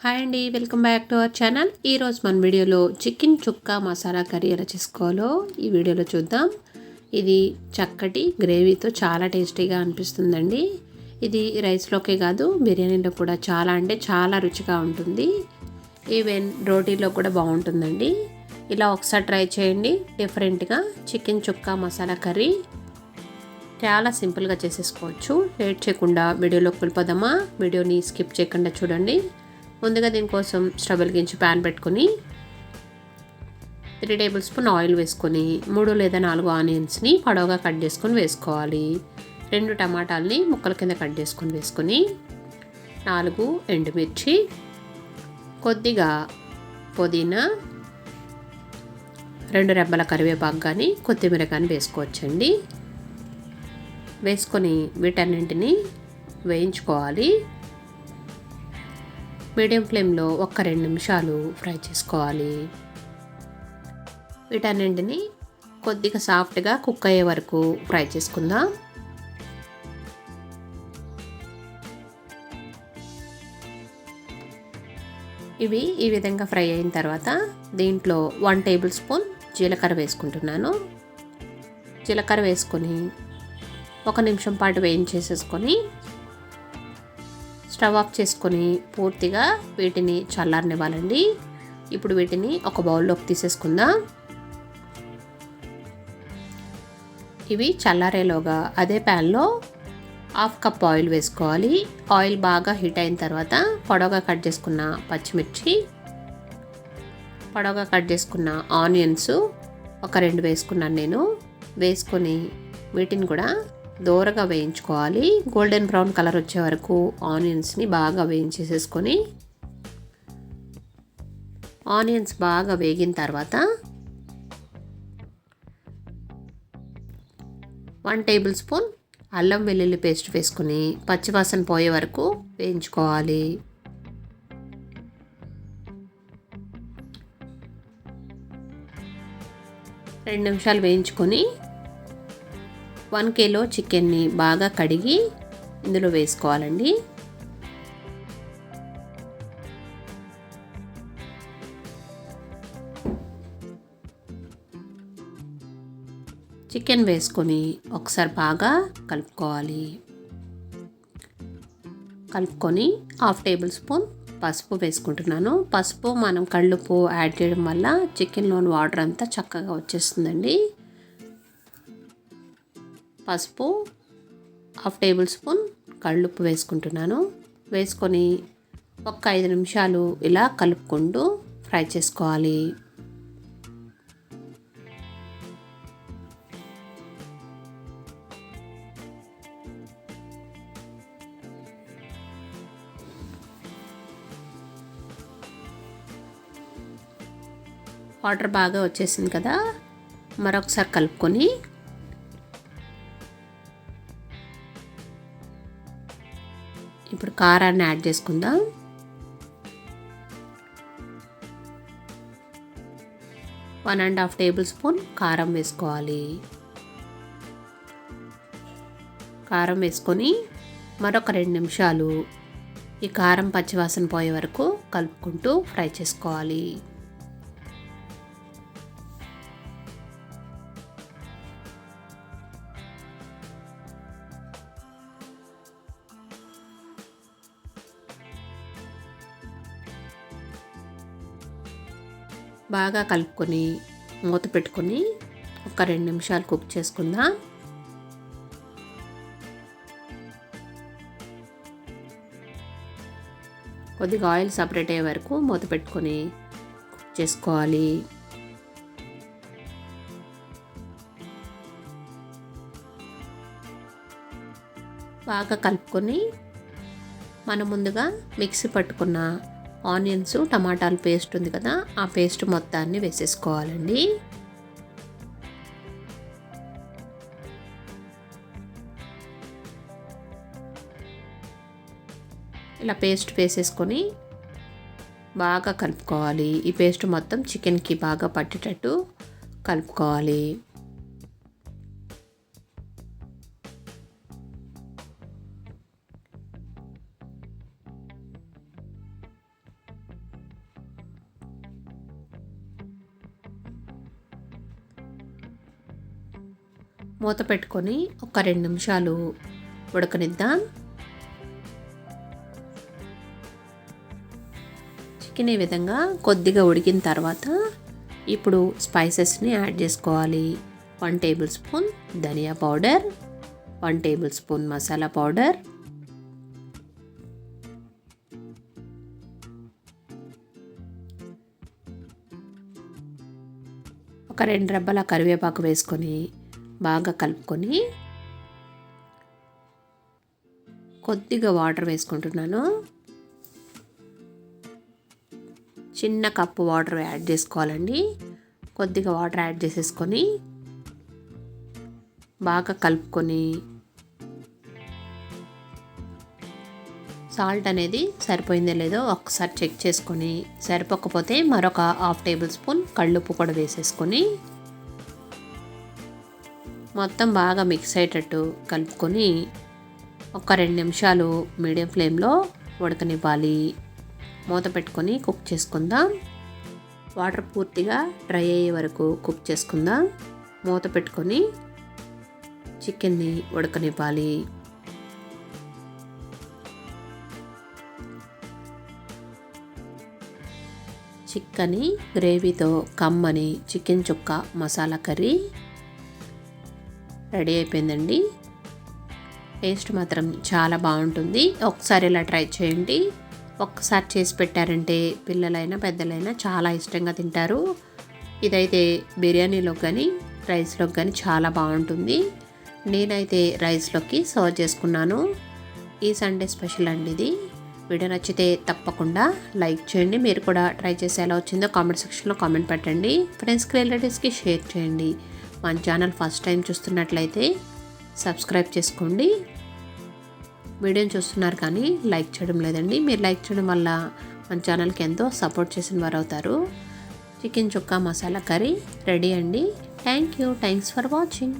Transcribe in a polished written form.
Hi అండి, welcome back to our channel. ఈరోజు మన వీడియోలో చికెన్ చుక్కా మసాలా కర్రీ ఎలా చేసుకోవాలో ఈ వీడియోలో చూద్దాం. ఇది చక్కటి గ్రేవీతో చాలా టేస్టీగా అనిపిస్తుందండి. ఇది రైస్లోకే కాదు బిర్యానీలో కూడా చాలా అంటే చాలా రుచిగా ఉంటుంది. ఈవెన్ రోటీలో కూడా బాగుంటుందండి. ఇలా ఒకసారి ట్రై చేయండి. డిఫరెంట్గా చికెన్ చుక్కా మసాలా కర్రీ చాలా సింపుల్గా చేసేసుకోవచ్చు. లేట్ చేయకుండా వీడియోలోకి వెళ్ళిపోదామా. వీడియోని స్కిప్ చేయకుండా చూడండి. ముందుగా దీనికోసం స్టవ్ వెలిగించి ప్యాన్ పెట్టుకొని 3 టేబుల్ స్పూన్ ఆయిల్ వేసుకొని 3 లేదా 4 ఆనియన్స్ని పొడవుగా కట్ చేసుకొని వేసుకోవాలి. 2 టమాటాలని ముక్కల కింద కట్ చేసుకొని వేసుకొని 4 ఎండుమిర్చి, కొద్దిగా పుదీనా, 2 రెబ్బల కరివేపాకు కానీ కొత్తిమీర కానీ వేసుకోవచ్చండి. వేసుకొని వీటన్నింటినీ వేయించుకోవాలి. మీడియం ఫ్లేమ్లో 1-2 నిమిషాలు ఫ్రై చేసుకోవాలి. వీటన్నింటిని కొద్దిగా సాఫ్ట్గా కుక్ అయ్యే వరకు ఫ్రై చేసుకుందాం. ఇవి ఈ విధంగా ఫ్రై అయిన తర్వాత దీంట్లో 1 టేబుల్ స్పూన్ జీలకర్ర వేసుకుంటున్నాను. జీలకర్ర వేసుకొని 1 నిమిషం పాటు వేయించేసేసుకొని స్టవ్ ఆఫ్ చేసుకొని పూర్తిగా వీటిని చల్లారనివ్వాలండి. ఇప్పుడు వీటిని ఒక బౌల్లోకి తీసేసుకుందాం. ఇవి చల్లారేలోగా అదే ప్యాన్లో 1/2 కప్ ఆయిల్ వేసుకోవాలి. ఆయిల్ బాగా హీట్ అయిన తర్వాత పొడవుగా కట్ చేసుకున్న పచ్చిమిర్చి, పొడవుగా కట్ చేసుకున్న ఆనియన్స్ ఒక 2 వేసుకున్నాను నేను. వేసుకొని వీటిని కూడా దోరగా వేయించుకోవాలి. గోల్డెన్ బ్రౌన్ కలర్ వచ్చే వరకు ఆనియన్స్ని బాగా వేయించేసేసుకొని ఆనియన్స్ బాగా వేగిన తర్వాత 1 టేబుల్ స్పూన్ అల్లం వెల్లుల్లి పేస్ట్ వేసుకొని పచ్చివాసన పోయే వరకు వేయించుకోవాలి. రెండు నిమిషాలు వేయించుకొని 1 కిలో చికెన్ని బాగా కడిగి ఇందులో వేసుకోవాలండి. చికెన్ వేసుకొని ఒకసారి బాగా కలుపుకోవాలి. కలుపుకొని 1/2 టేబుల్ స్పూన్ పసుపు వేసుకుంటున్నాను. పసుపు మనం కళ్ళుప్పు యాడ్ చేయడం వల్ల చికెన్లోని వాటర్ అంతా చక్కగా వచ్చేస్తుందండి. పసుపు 1/2 టేబుల్ స్పూన్ కళ్ళుప్పు వేసుకుంటున్నాను. వేసుకొని 5 నిమిషాలు ఇలా కలుపుకుంటూ ఫ్రై చేసుకోవాలి. వాటర్ బాగా వచ్చేసింది కదా, మరొకసారి కలుపుకొని ఇప్పుడు కారాన్ని యాడ్ చేసుకుందాం. 1.5 టేబుల్ స్పూన్ కారం వేసుకోవాలి. కారం వేసుకొని మరొక 2 నిమిషాలు ఈ కారం పచ్చివాసన పోయే వరకు కలుపుకుంటూ ఫ్రై చేసుకోవాలి. బాగా కలుపుకొని మూత పెట్టుకొని 2 నిమిషాలు కుక్ చేసుకుందాం. కొద్దిగా ఆయిల్ సపరేట్ అయ్యే వరకు మూత పెట్టుకొని కుక్ చేసుకోవాలి. బాగా కలుపుకొని మనం ముందుగా మిక్సీ పట్టుకున్న ఆనియన్స్ టమాటాల పేస్ట్ ఉంది కదా, ఆ పేస్ట్ మొత్తాన్ని వేసేసుకోవాలండి. ఇలా పేస్ట్ వేసేసుకొని బాగా కలుపుకోవాలి. ఈ పేస్ట్ మొత్తం చికెన్కి బాగా పట్టేటట్టు కలుపుకోవాలి. మూత పెట్టుకొని ఒక 2 నిమిషాలు ఉడకనిద్దాం. చికెన్ ఈ విధంగా కొద్దిగా ఉడికిన తర్వాత ఇప్పుడు స్పైసెస్ని యాడ్ చేసుకోవాలి. 1 టేబుల్ స్పూన్ ధనియా powder, 1 tablespoon masala powder, ఒక 2 రెబ్బల కరివేపాకు వేసుకొని బాగా కలుపుకొని కొద్దిగా వాటర్ వేసుకుంటున్నాను. చిన్న కప్పు వాటర్ యాడ్ చేసుకోవాలండి. కొద్దిగా వాటర్ యాడ్ చేసేసుకొని బాగా కలుపుకొని సాల్ట్ అనేది సరిపోయిందో లేదో ఒకసారి చెక్ చేసుకొని సరిపోకపోతే మరొక 1/2 టేబుల్ స్పూన్ కళ్ళుప్పు కూడా వేసేసుకొని మొత్తం బాగా మిక్స్ అయ్యేటట్టు కలుపుకొని ఒక 2 నిమిషాలు మీడియం ఫ్లేమ్లో ఉడకనివ్వాలి. మూత పెట్టుకొని కుక్ చేసుకుందాం. వాటర్ పూర్తిగా డ్రై అయ్యే వరకు కుక్ చేసుకుందాం. మూత పెట్టుకొని చికెన్ని ఉడకనివ్వాలి. చిక్కని గ్రేవీతో కమ్మని చికెన్ చుక్క మసాలా కర్రీ రెడీ అయిపోయిందండి. టేస్ట్ మాత్రం చాలా బాగుంటుంది. ఒకసారి ఇలా ట్రై చేయండి. ఒక్కసారి చేసి పెట్టారంటే పిల్లలైనా పెద్దలైనా చాలా ఇష్టంగా తింటారు. ఇదైతే బిర్యానీలోకి కానీ రైస్లోకి కానీ చాలా బాగుంటుంది. నేనైతే రైస్లోకి సర్వ్ చేసుకున్నాను. ఈ సండే స్పెషల్ అండి ఇది. వీడియో నచ్చితే తప్పకుండా లైక్ చేయండి. మీరు కూడా ట్రై చేసి ఎలా వచ్చిందో కామెంట్ సెక్షన్లో కామెంట్ పెట్టండి. ఫ్రెండ్స్కి రిలేటివ్స్కి షేర్ చేయండి. మన ఛానల్ ఫస్ట్ టైం చూస్తున్నట్లయితే సబ్స్క్రైబ్ చేసుకోండి. వీడియోని చూస్తున్నారు కానీ లైక్ చేయడం లేదండి. మీరు లైక్ చేయడం వల్ల మన ఛానల్కి ఎంతో సపోర్ట్ చేసిన వారు అవుతారు. చికెన్ చుక్కా మసాలా కర్రీ రెడీ అండి. Thanks for watching.